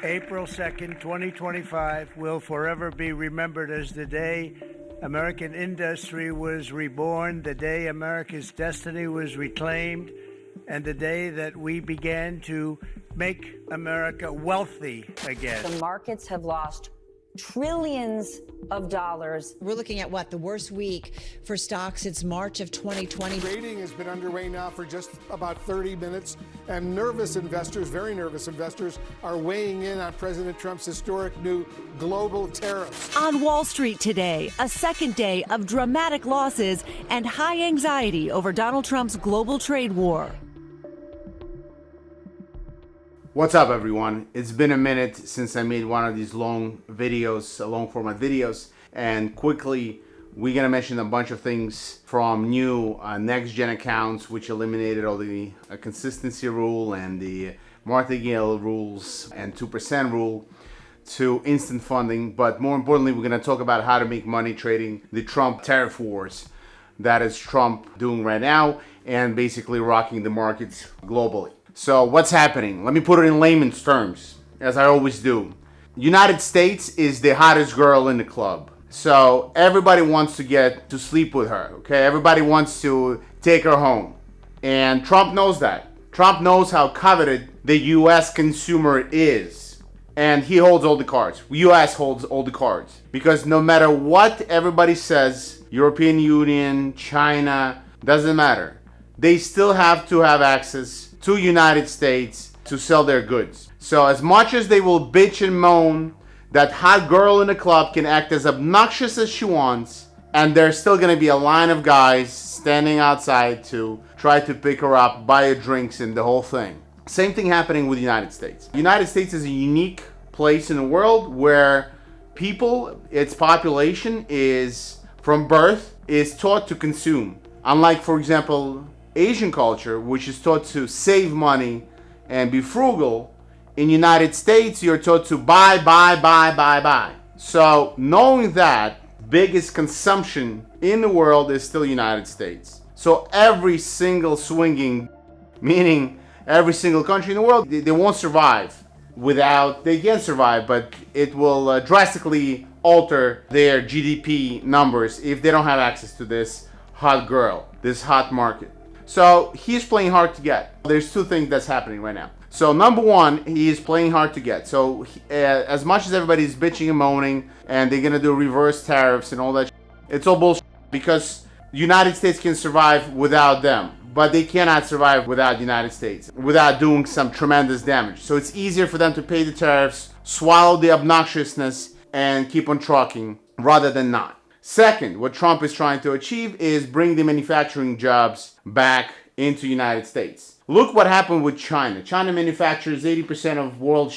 April 2nd, 2025 will forever be remembered as the day American industry was reborn, the day America's destiny was reclaimed, and the day that we began to make America wealthy again. The markets have lost trillions of dollars. We're looking at the worst week for stocks since March of 2020. Trading has been underway now for just about 30 minutes, and nervous investors, very nervous investors, are weighing in on President Trump's historic new global tariffs. On Wall Street today, a second day of dramatic losses and high anxiety over Donald Trump's global trade war. What's up, everyone? It's been a minute since I made one of these long videos, long format videos, and quickly we're gonna mention a bunch of things from new next gen accounts, which eliminated all the consistency rule and the martingale rules and 2% rule, to instant funding. But more importantly, we're gonna talk about how to make money trading the Trump tariff wars that is Trump doing right now and basically rocking the markets globally. So what's happening? Let me put it in layman's terms, as I always do. United States is the hottest girl in the club. So everybody wants to get to sleep with her, okay? Everybody wants to take her home. And Trump knows that. Trump knows how coveted the US consumer is. And he holds all the cards. US holds all the cards. Because no matter what everybody says, European Union, China, doesn't matter. They still have to have access to United States to sell their goods. So as much as they will bitch and moan, that hot girl in the club can act as obnoxious as she wants, and there's still gonna be a line of guys standing outside to try to pick her up, buy her drinks, and the whole thing. Same thing happening with the United States. The United States is a unique place in the world where people, its population is, from birth, is taught to consume. Unlike, for example, Asian culture, which is taught to save money and be frugal, in United States, you're taught to buy. So knowing that, biggest consumption in the world is still United States. So every single swinging, meaning every single country in the world, they won't survive without, they can survive, but it will drastically alter their GDP numbers if they don't have access to this hot girl, this hot market. So he's playing hard to get. There's two things that's happening right now. So number one, he is playing hard to get. So as much as everybody's bitching and moaning and they're gonna do reverse tariffs and all that, it's all bullshit, because the United States can survive without them, but they cannot survive without the United States, without doing some tremendous damage. So it's easier for them to pay the tariffs, swallow the obnoxiousness, and keep on trucking rather than not. Second, what Trump is trying to achieve is bring the manufacturing jobs back into the United States. Look what happened with China. China manufactures 80% of world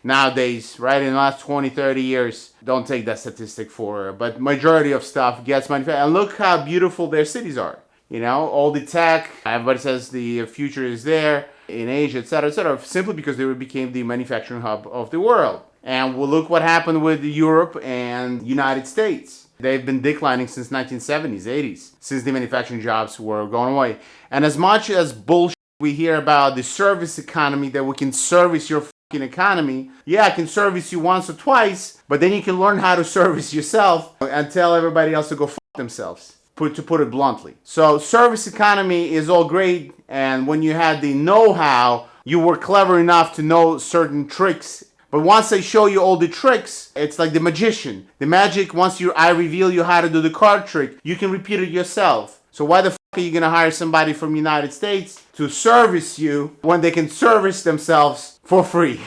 nowadays, right? In the last 20, 30 years. Don't take that statistic for, but majority of stuff gets manufactured. And look how beautiful their cities are. You know, all the tech, everybody says the future is there in Asia, etc., simply because they became the manufacturing hub of the world. And we'll look what happened with Europe and United States. They've been declining since 1970s, 80s, since the manufacturing jobs were going away. And as much as bullshit we hear about the service economy, that we can service your fucking economy, yeah, I can service you once or twice, but then you can learn how to service yourself and tell everybody else to go fuck themselves, to put it bluntly. So service economy is all great, and when you had the know-how, you were clever enough to know certain tricks. But once I show you all the tricks, it's like the magician. The magic, once I reveal you how to do the card trick, you can repeat it yourself. So why the fuck are you gonna hire somebody from the United States to service you when they can service themselves for free?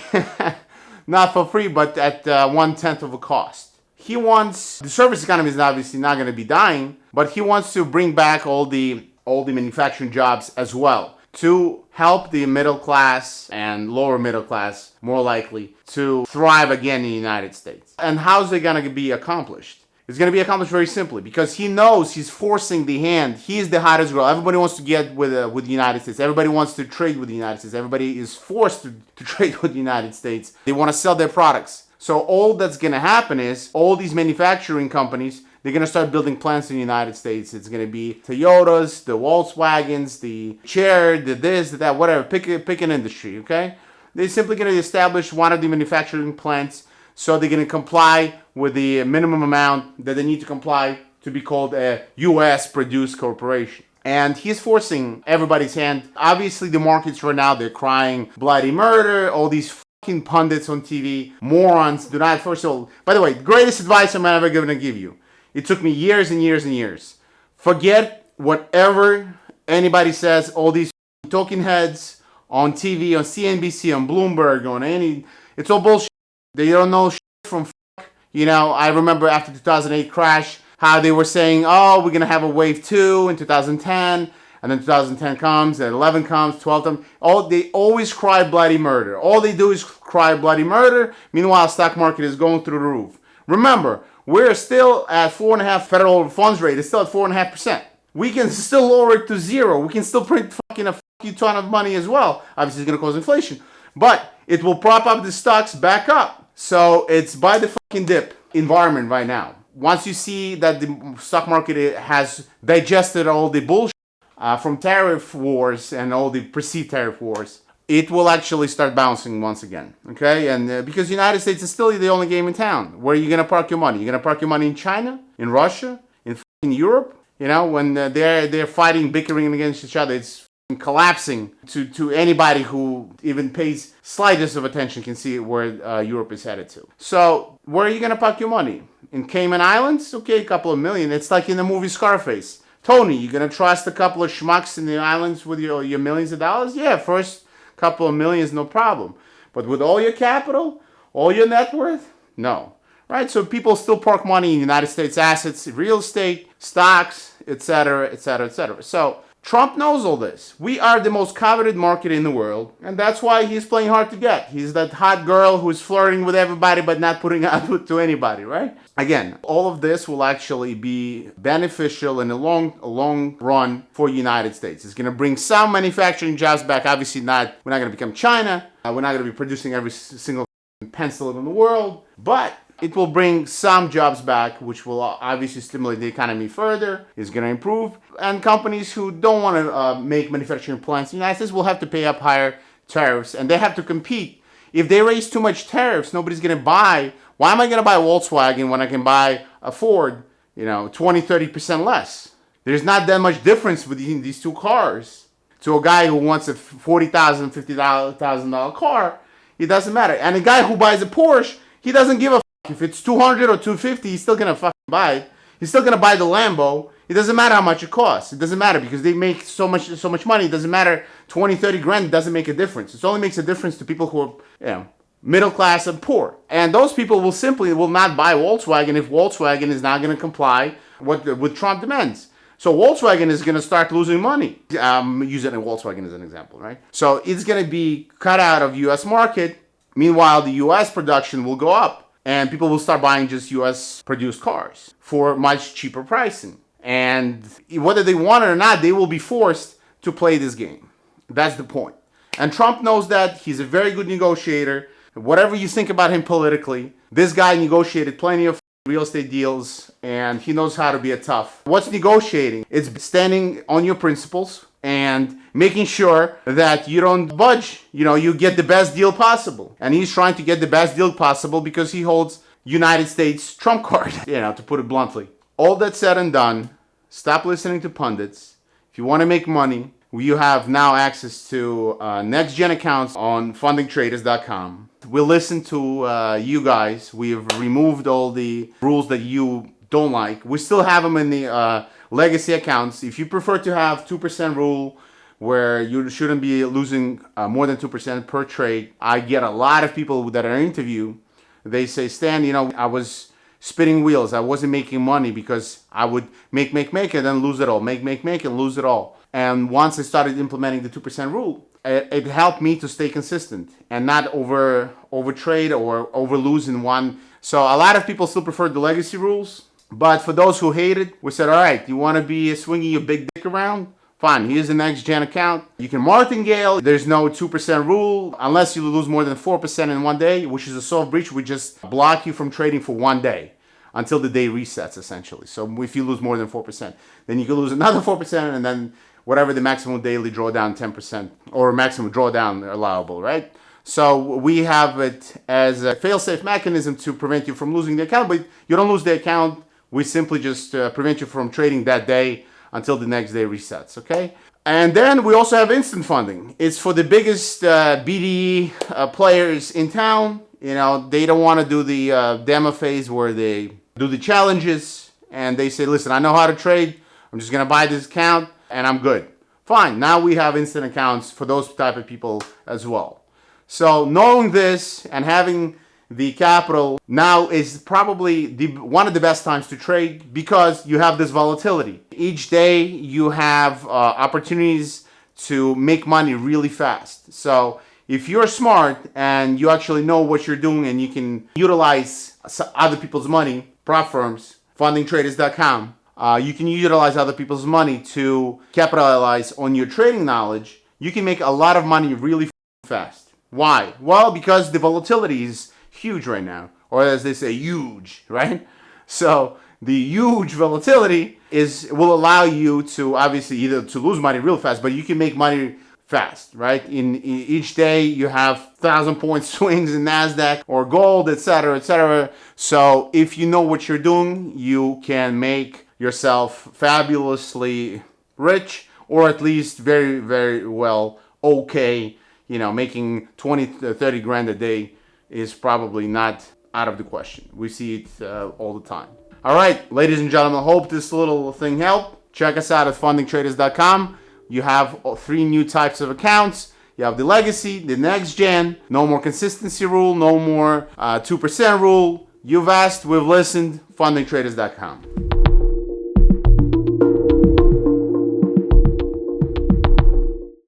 Not for free, but at 1/10 of a cost. He wants, the service economy is obviously not gonna be dying, but he wants to bring back all the manufacturing jobs as well, to help the middle class and lower middle class, more likely, to thrive again in the United States. And how's it gonna be accomplished? It's gonna be accomplished very simply, because he knows he's forcing the hand. He's the hottest girl. Everybody wants to get with the United States. Everybody wants to trade with the United States. Everybody is forced to trade with the United States. They want to sell their products. So all that's gonna happen is all these manufacturing companies, they're going to start building plants in the United States. It's going to be Toyotas, the Volkswagens, the chair, the this, the that, whatever. Pick an industry, okay? They're simply going to establish one of the manufacturing plants, so they're going to comply with the minimum amount that they need to comply to be called a U.S. produced corporation. And he's forcing everybody's hand. Obviously, the markets right now, they're crying bloody murder. All these fucking pundits on TV, morons, do not, first of all, by the way, greatest advice I'm ever going to give you. It took me years and years and years. Forget whatever anybody says, all these talking heads on TV, on CNBC, on Bloomberg, on any, it's all bullshit. They don't know shit from fuck. You know, I remember after 2008 crash, how they were saying, oh, we're going to have a wave 2 in 2010, and then 2010 comes, and 11 comes, 12 comes. They always cry bloody murder. All they do is cry bloody murder. Meanwhile, stock market is going through the roof. Remember, we're still at 4.5% federal funds rate. It's still at 4.5%. We can still lower it to 0. We can still print fucking a fucking ton of money as well. Obviously, it's going to cause inflation. But it will prop up the stocks back up. So it's by the fucking dip environment right now. Once you see that the stock market has digested all the bullshit from tariff wars and all the perceived tariff wars, it will actually start bouncing once again. Okay? And because the United States is still the only game in town. Where are you going to park your money? You're going to park your money in China? In Russia? In Europe? You know, when they're fighting, bickering against each other, it's collapsing to anybody who even pays slightest of attention can see where Europe is headed to. So where are you going to park your money? In Cayman Islands? Okay, a couple of million. It's like in the movie Scarface. Tony, you going to trust a couple of schmucks in the islands with your millions of dollars? Yeah, first couple of millions, no problem. But with all your capital, all your net worth? No. Right? So people still park money in United States assets, real estate, stocks, etc., etc., etc. So Trump knows all this. We are the most coveted market in the world, and that's why he's playing hard to get. He's that hot girl who's flirting with everybody but not putting out to anybody, right? Again, all of this will actually be beneficial in a long run for the United States. It's going to bring some manufacturing jobs back. Obviously not, we're not going to become China. We're not going to be producing every single pencil in the world, but it will bring some jobs back, which will obviously stimulate the economy further. It's going to improve. And companies who don't want to make manufacturing plants in the United States will have to pay up higher tariffs. And they have to compete. If they raise too much tariffs, nobody's going to buy. Why am I going to buy a Volkswagen when I can buy a Ford, 20, 30% less? There's not that much difference between these two cars. To a guy who wants a $40,000, $50,000 car, it doesn't matter. And a guy who buys a Porsche, he doesn't give a if it's 200 or 250, he's still gonna fucking buy it. He's still gonna buy the Lambo. It doesn't matter how much it costs. It doesn't matter because they make so much money. It doesn't matter 20, 30 grand. It doesn't make a difference. It only makes a difference to people who are, middle class and poor. And those people will not buy Volkswagen if Volkswagen is not gonna comply with Trump demands. So Volkswagen is gonna start losing money. I'm using a Volkswagen as an example, right? So it's gonna be cut out of U.S. market. Meanwhile, the U.S. production will go up. And people will start buying just U.S. produced cars for much cheaper pricing. And whether they want it or not, they will be forced to play this game. That's the point. And Trump knows that. He's a very good negotiator. Whatever you think about him politically, this guy negotiated plenty of real estate deals, and he knows how to be a tough. What's negotiating? It's standing on your principles and making sure that you don't budge. You get the best deal possible. And he's trying to get the best deal possible because he holds United States trump card, to put it bluntly. All that said and done, stop listening to pundits. If you want to make money, you have now access to next-gen accounts on FundingTraders.com. We'll listen to you guys. We've removed all the rules that you don't like. We still have them in the legacy accounts. If you prefer to have 2% rule where you shouldn't be losing more than 2% per trade, I get a lot of people that I interview. They say, Stan, I was spinning wheels. I wasn't making money because I would make and then lose it all. Make and lose it all. And once I started implementing the 2% rule, it helped me to stay consistent and not over trade or over lose in one. So a lot of people still prefer the legacy rules. But for those who hate it, we said, all right, you want to be swinging your big dick around? Fine, here's the next gen account. You can martingale. There's no 2% rule. Unless you lose more than 4% in one day, which is a soft breach, we just block you from trading for 1 day until the day resets, essentially. So if you lose more than 4%, then you can lose another 4%, and then whatever the maximum daily drawdown, 10%, or maximum drawdown allowable, right? So we have it as a fail-safe mechanism to prevent you from losing the account, but you don't lose the account. We simply just prevent you from trading that day until the next day resets, okay? And then we also have instant funding. It's for the biggest BDE players in town. You know, they don't want to do the demo phase where they do the challenges and they say, listen, I know how to trade. I'm just going to buy this account and I'm good. Fine. Now we have instant accounts for those type of people as well. So knowing this and having the capital now is probably one of the best times to trade because you have this volatility. Each day you have opportunities to make money really fast. So if you're smart and you actually know what you're doing and you can utilize other people's money, prop firms, FundingTraders.com, you can utilize other people's money to capitalize on your trading knowledge, you can make a lot of money really fast. Why? Well, because the volatility is huge right now, or as they say, huge, right? So the huge volatility will allow you to obviously either to lose money real fast, but you can make money fast, right? In each day you have 1,000-point swings in NASDAQ or gold, etc., etc. So if you know what you're doing, you can make yourself fabulously rich, or at least very, very well okay. You know, making 20 to 30 grand a day is probably not out of the question. We see it all the time. All right, ladies and gentlemen, hope this little thing helped. Check us out at fundingtraders.com. You have 3 new types of accounts. You have the legacy, the next gen, no more consistency rule, no more 2% rule. You've asked, we've listened, fundingtraders.com.